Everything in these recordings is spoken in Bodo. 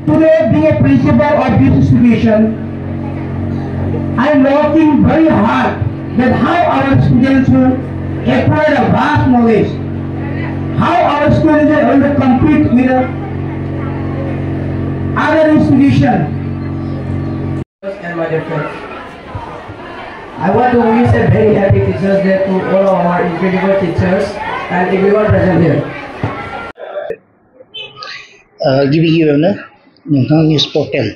Today, being a principal of this institution, I am working very hard that how our students will acquire a vast knowledge, how our students are able to compete with other institutions. And my dear friends, I want to wish a very happy Teachers Day to all of our incredible teachers and everyone present here. गिबियावनो नोंथां निउस पर्टेल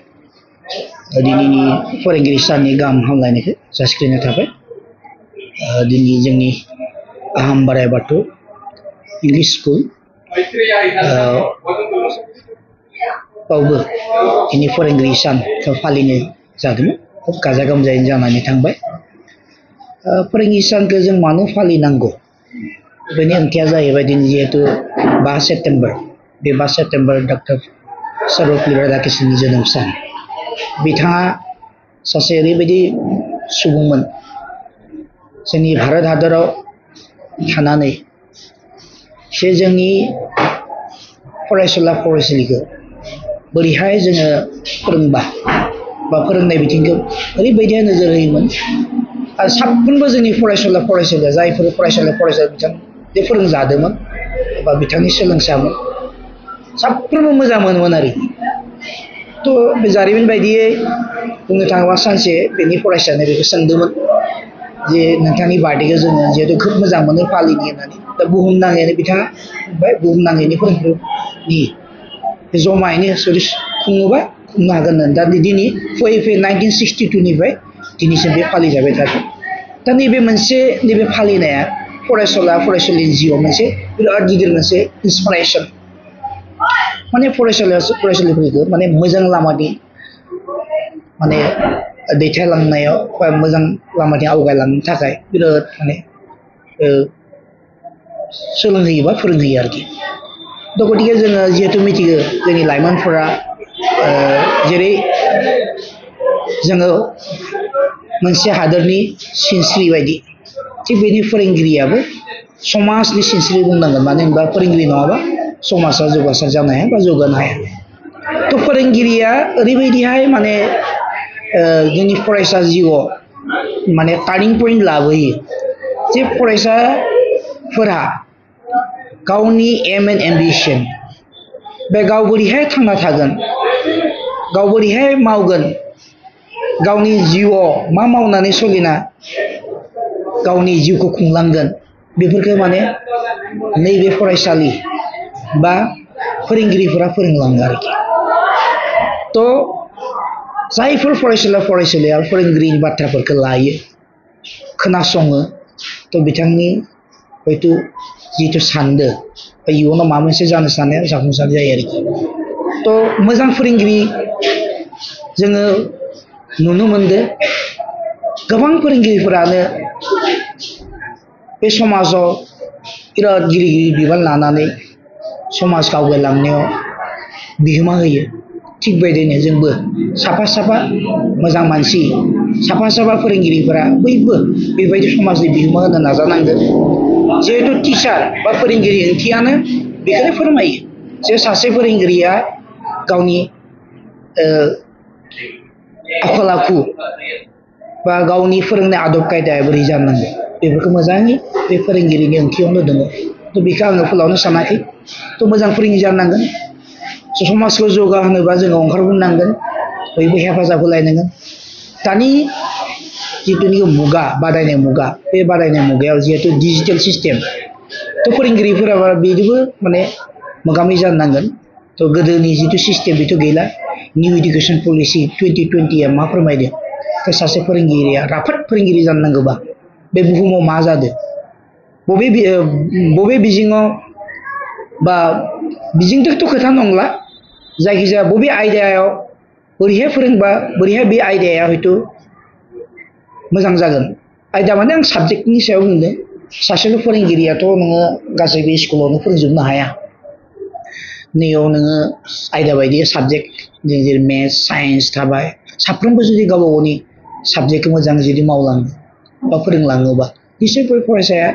दिनैनि फोरोंगिरि साननि गाहाम हामलायनायखौ जासिग्रोनाय थाबाय। दिनै जोंनि आहम बोराइ बाथौ इंलिश स्कुल बावबो दिनै फोरोंगिरि सानखौ फालिनाय जादोंमोन। खुब गाजा गोमजायै जानानै थांबाय। फोरोंगिरि सानखौ जों मानो फालिनांगौ बेनि ओंथिया जाहैबाय दिनै जिहेतु 5 सेप्तेम्बर बे 5 सेप्तेम्बर डक्टर सर्वपल्ली राधाकृष्णननि जोनोम सान। बिथाङा सासे ओरैबायदि सुबुंमोन जोंनि भारत हादराव थानानै से जोंनि फरायसुला फरायसुलिखौ बोरैहाय जोङो फोरोंबा बा फोरोंनाय बिथिंखौ ओरैबायदि नोजोर होयोमोन आरो साफ्रोमबो जोंनि फरायसुला फरायसुलिया जायफोर फरायसुला फरायसुलि बिथां बे फोरोंजादोंमोन बा बिथांनि सोलोंसामोन साफ्रोमबो मोजां मोनोमोन आरो। तो बे जारिमिन बायदियै बुंनो थाङोबा सानसे बेनि फरायसायानो बेखौ सोंदोंमोन जे नोंथांनि बार्थडेखौ जोङो जिहेतु खोब मोजां मोनो फालिनो होननानै। दा बुहुमनाङैनो बिथाङा बुंबाय बुहुमनाङैनो फोरोंगिरिनि जमायैनो जुदि खुङोबा खुंनो हागोन होननानै। दा दिनै फैयै 1962 निफ्राय दिनैसिम बे फालिजाबाय थादों। दा नैबे मोनसे नैबे फालिनाया फरायसुला फरायसुलिनि जिउआव मोनसे बिराद गिदिर मोनसे इन्सपिरेसन माने फरायसुलिफोरखौ माने मोजां लामानि माने दैथायलांनायाव बा मोजां लामानि आवगायलांनो थाखाय बिराद माने सोलोंहोयो बा फोरोंहोयो आरोखि। दा गतिके जोङो जिहेतु मिथिगौ जोंनि लाइमोनफोरा जेरै जोङो मोनसे हादरनि सिनस्रि बायदि थिग बेनि फोरोंगिरियाबो समाजनि सिनस्रि बुंनांगोन। मानो होनबा फोरोंगिरि नङाबा समाजा जौगासार जानो हाया बा जौगानो हाया। तो फोरोंगिरिया ओरैबायदिहाय माने जोंनि फरायसा जिउआव माने टार्निं पइन्ट लाबोयो जे फरायसाफोरा गावनि एम एन्ड एम्बिशन बे गाव बोरैहाय थांना थागोन गाव बोरैहाय मावगोन गावनि जिउआव मा मावनानै सोलिना गावनि जिउखौ खुंलांगोन बेफोरखौ माने नैबे फरायसालि बा फोरोंगिरिफोरा फोरोंलाङो आरोखि। तो जायफोर फरायसुला फरायसुलिया फोरोंगिरिनि बाथ्राफोरखौ लायो खोनासङो तो बिथांनि हयতো जिथु सानदो बा इयुनाव माबा मोनसे जानो साननाया जाफुंसार जायो आरोखि। तो मोजां फोरोंगिरि जोङो नुनो मोनदों गोबां फोरोंगिरिफोरानो बे समाजाव बिराद गिदिर गिदिर बिबान लानानै समाज आवगायलांनायाव बिहोमा होयो। थिग बेबायदिनो जोंबो साफा साफा मोजां मानसि साफा साफा फोरोंगिरिफोरा बयबो बेबायदि समाजनि बिहोमा होनो नाजानांगोन। जिहेतु टिचार बा फोरोंगिरि ओंथियानो बेखौनो फोरमायो जे सासे फोरोंगिरिया गावनि आखल आखु बा गावनि फोरोंनाय आदब खायदाया बोरै जानांगौ बेफोरखौ मोजाङै बे फोरोंगिरिनि ओंथियावनो दङ। तो बेखौ आङो फोलावनो सानाखै। तो मोजां फोरोंगिरि जानांगोन। समाजखौ जौगाहोनोबा जोङो ओंखारबोनांगोन बयबो हेफाजाब होलायनांगोन। दानि जिथुनिखि मुगा बादायनाय मुगा बे बादायनाय मुगायाव जिहेतु डिजिटेल सिस्टेम तो फोरोंगिरिफोरा बेजोंबो माने मोगा मोगि जानांगोन। तो गोदोनि जिथु सिस्टेम बेथ' गैला। निउ इडुकेसन पलिसि 2020 मा फोरमायदों तो सासे फोरोंगिरिया राफोद फोरोंगिरि जानो नांगौबा बे बुहुमाव मा जादों बबे बिजोङाव बा बिजोंजोंथ' खोथा नंला जायखिजाया बबे आयदायाव बोरैहाय फोरोंबा बोरैहाय बे आयदाया हयथ' मोजां जागोन। आयदा माने आं साबजेक्टनि सायाव बुंदों। सासेल' फोरोंगिरियाथ' नोङो गासैबो स्कुलावनो फोरोंजोबनो हाया। नैयाव नोङो आयदा बायदि साबजेक्ट जेरै मेथ्स साइन्स थाबाय साफ्रोमबो जुदि गावबा गावनि साबजेक्टखौ मोजां जुदि मावलाङो बा फोरोंलाङोबा निश्चय फरायसाया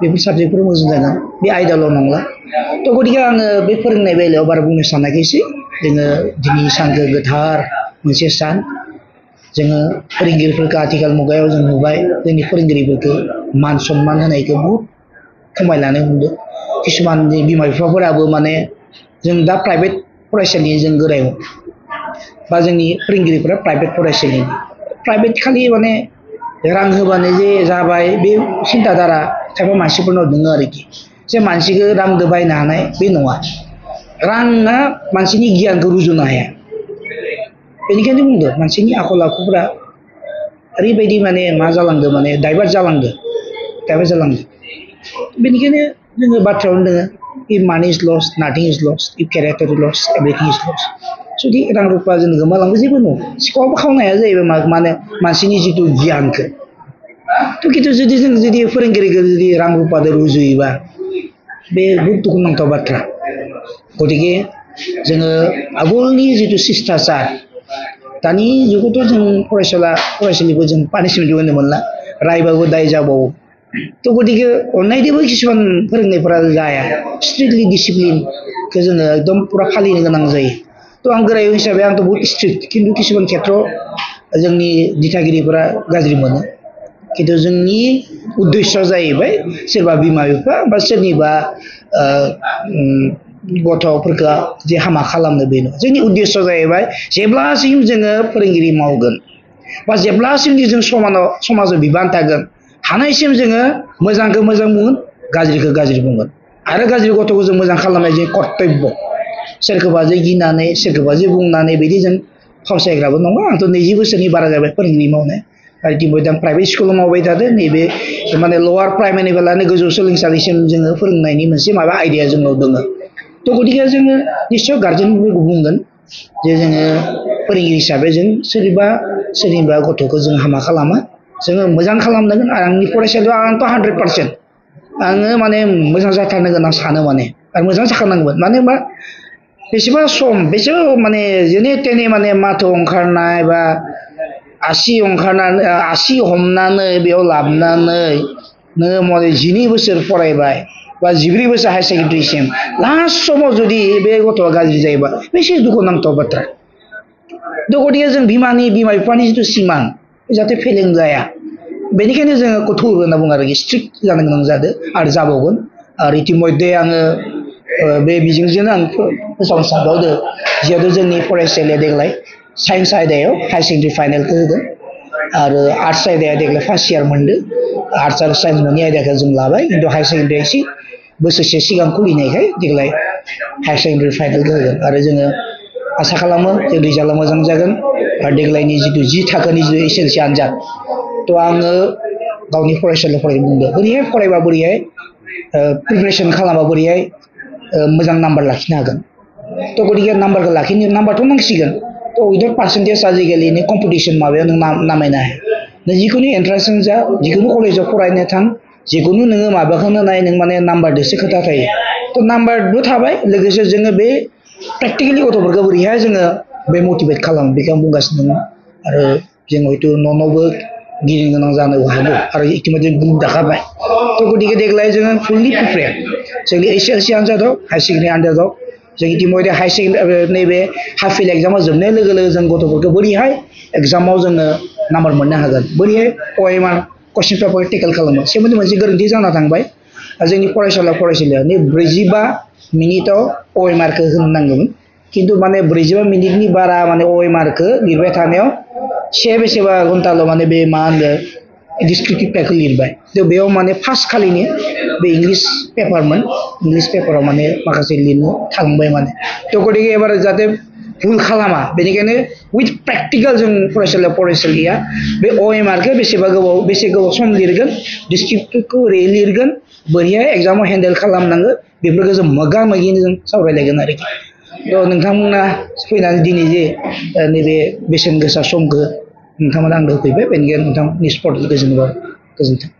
बेफोर साबजेक्टफोर मोजां जागोन बे आयदाल' नंला थ' गतिके आङो बे फोरोंनाय बेलायाव बारा बुंनो सानाखैसै जोङो दिनै सानखौ गोथार मोनसे सान जोङो फोरोंगिरिफोरखौ आथिखाल मुगायाव जों नुबाय जोंनि फोरोंगिरिफोरखौ मान सन्मान होनायखौ बहुद खमायलांनो हमदों किसुमाननि बिमा बिफाफोराबो माने जों दा प्राइभेट फरायसालिनि जों गोरायाव बा जोंनि फोरोंगिरिफोरा प्राइभेट फरायसालिनि प्राइभेट खालि माने रां होबानो जे जाबाय बे सिन्ताधारा खायफा मानसिफोरनाव दङ आरोखि जे मानसिखौ रांदो बायनो हानाय बे नङा राङा मानसिनि गियानखौ रुजुनो हाया बेनिखायनो बुंदों मानसिनि आखल आखुफोरा ओरैबायदि माने मा जालांदों माने डाइभार्ट जालांदों बेनिखायनो जोङो बाथ्रायावनो दोङो if money is lost nothing is lost if character is lost everything is lost जुदि रां रुपा जों गोमालांबो जेबो नङा सिखावबो खावनो हाया जाहैबाय माने मानसिनि जिथु गियानखौ थ' खिन्थु जुदि फोरोंगिरिखौ जुदि रां रुपाजों रुजुयोबा बे बहुद दुखुनांथाव बाथ्रा गतिके जोङो आगोलनि जिथु शिष्टाचार दानि जुगावथ' जों फरायसालिखौ जों पानिशमेन्ट होनो मोनला रायबाबो दाय जाबावो थ' गतिके अननायदोबो किसुमान फोरोंनायफोरा जाया स्ट्रिक्टलि डिसिप्लिनखौ जोङो एकदम पुरा फालिनो गोनां जायो थ' आं गोरायुं हिसाबै आंथ' बहुत स्ट्रिक्ट खिन्थु किसुमान खेत्रआव जोंनि दिथागिरिफोरा गाज्रि मोनो खिन्थु जोंनि उद्देश्यआ जाहैबाय सोरबा बिमा बिफा बा सोरनिबा गथ'फोरखौ जे हामा खालामनो बे नङा जोंनि उद्देश्यआ जाहैबाय जेब्लासिम जोङो फोरोंगिरि मावगोन बा जेब्लासिम जों समाजाव बिबान थागोन हानायसिम जोङो मोजांखौ मोजां बुंगोन गाज्रिखौ गाज्रि बुंगोन आरो गाज्रि गथ'खौ जों मोजां खालामनाय जों कर्तब्य सोरखौबा जे गिनानै सोरखौबा जे बुंनानै बिदि जों फावसायग्राबो नङा आंथ' 20 बोसोरनि बारा जाबाय फोरोंगिरि मावनाय आरो इतिमध्य आं प्राइभेट स्कुलाव मावबाय थादों नैबे माने लवार प्राइमारिनिफ्राय लानानै गोजौ सोलोंसालिसिम जोङो फोरोंनायनि मोनसे माबा आइडिया जोंनाव दङ थ' गतिके जोङो निस्सय गार्जेनफोरखौ बुंगोन जे जोङो फोरोंगिरि हिसाबै जों सोरनिबा गथ'खौ जों हामा खालामा जोङो मोजां खालामनांगोन आरो आंनि फरायसालियाव आंथ' 100% आङो माने मोजां जाथारनांगोन आं सानो माने आरो मोजां जाखानांगोन मानो होनबा बेसेबा माने जेने तेने माने माथो ओंखारनाय बा आसि हमनानै बेयाव लाबोनानै नोङो माने 12 बोसोर फरायबाय बा 14 बोसोर हायार सेकेन्डारिसिम लास्ट समाव जुदि बे गथ'आ गाज्रि जायोबा बेसे दुखुनांथाव बाथ्रा थ' गतिके जों बिमा बिफानि जिथु सिमां जाहाथे फेलें जाया बेनिखायनो जोङो कठोर होनना बुङो आरोखि स्ट्रिक्ट जानो गोनां जादों आरो जाबावगोन आरो इतिमध्य आङो बे बिजोंजोंनो आं फोसावनो सानबावदों जिहेतु जोंनि फरायसालिया देग्लाय साइन्स आयदायाव हायार सेकेन्डारि फाइनेलखौ होगोन आरो आर्ट्स आयदाया देग्लाय फार्स्ट इयार मोनदों आर्ट्स आरो साइन्स मोननै आयदाखौ जों लाबाय खिन्थु हायार सेकेन्डारिया एसे बोसोरसे सिगां खुलिनायखाय देग्लाय हायार सेकेन्डारि फाइनेलखौ होगोन आरो जोङो आसा खालामो जे रिजाल्टआ मोजां जागोन आरो देग्लायनि जिथु 10 थाखोनि जिथु एसएलसि आनजाद थ' आङो गावनि फरायसालियाव फरायनो बुंदों बोरैहाय फरायबा बोरैहाय प्रिपेरेसन खालामबा बोरैहाय मोजां नाम्बार लाखिनो हागोन थ' गतिके नाम्बारथ' नांसिगोन थ' उइदाउट पार्सेन्टेज आजिखालिनि कम्पिटिसन माबायाव नों नामायनो हाया नों जिखुनु एन्ट्रेन्सआनो जा जिखुनु कलेजाव फरायनो थां जिखुनु नोङो माबाखौनो नाय नों माने नाम्बारदोसो खोथा थायो थ' नाम्बारबो थाबाय लोगोसे जोङो बे प्रेक्टिकेलि गथ'फोरखौ बोरैहाय जोङो बे मटिभेट खालामो बेखौ आं बुंगासिनो दङ आरो जों हयथ' न'बो गिनो गोनां जानो हागौ आरो इतिमध्य बुंनो दाखाबाय थ' गतिके देग्लाय जोङो फुललि प्रिपेयार जोंनि एसएलसि आनजादाव हायार सेकेन्डारि आनजादाव जों इतिमध्य हायार सेकेन्डारि नैबे हाफ इयारलि एग्जामा जोबनाय लोगो लोगो जों गथ'फोरखौ बोरैहाय एग्जामाव जोङो नाम्बार मोननो हागोन बोरैहाय OMR कुइसन पेपार टेकल खालामो सोमोन्दै मोनसे गोरोन्थि जाना थांबाय जोंनि फरायसालिया 45 मिनिटाव OMRखौ होनो नांगौमोन खिन्थु माने 45 मिनिटनि बारा माने OMRखौ लिरबाय थानायाव बेसेबा घन्टाल' माने बे मा होनो डिसक्रिप्टिभ टाइपखौ लिरबाय थ' बेयाव माने फार्स्ट खालिनि बे इंलिश पेपाराव माने माखासे लिरनो थांबाय माने थ' गतिके एबार जाहाथे भुल खालामा बेनिखायनो उइथ प्रेक्टिकेल जों फरायसालिया बे OMRखौ बेसे गोबाव सम लिरगोन डिसक्रिप्टिभखौ ओरै लिरगोन बोरैहाय एग्जामाव हेन्डेल खालामनांगौ बेफोरखौ जों मोगा मोगिनो जों सावरायलायगोन आरोखि थ' नोंथांमोना फैनानै दिनै जे नैबे बेसेन गोसा समखौ नोंथांमोना आंनो होफैबाय बेनिखायनो नोंथांनि सपर्ट गोजोनथों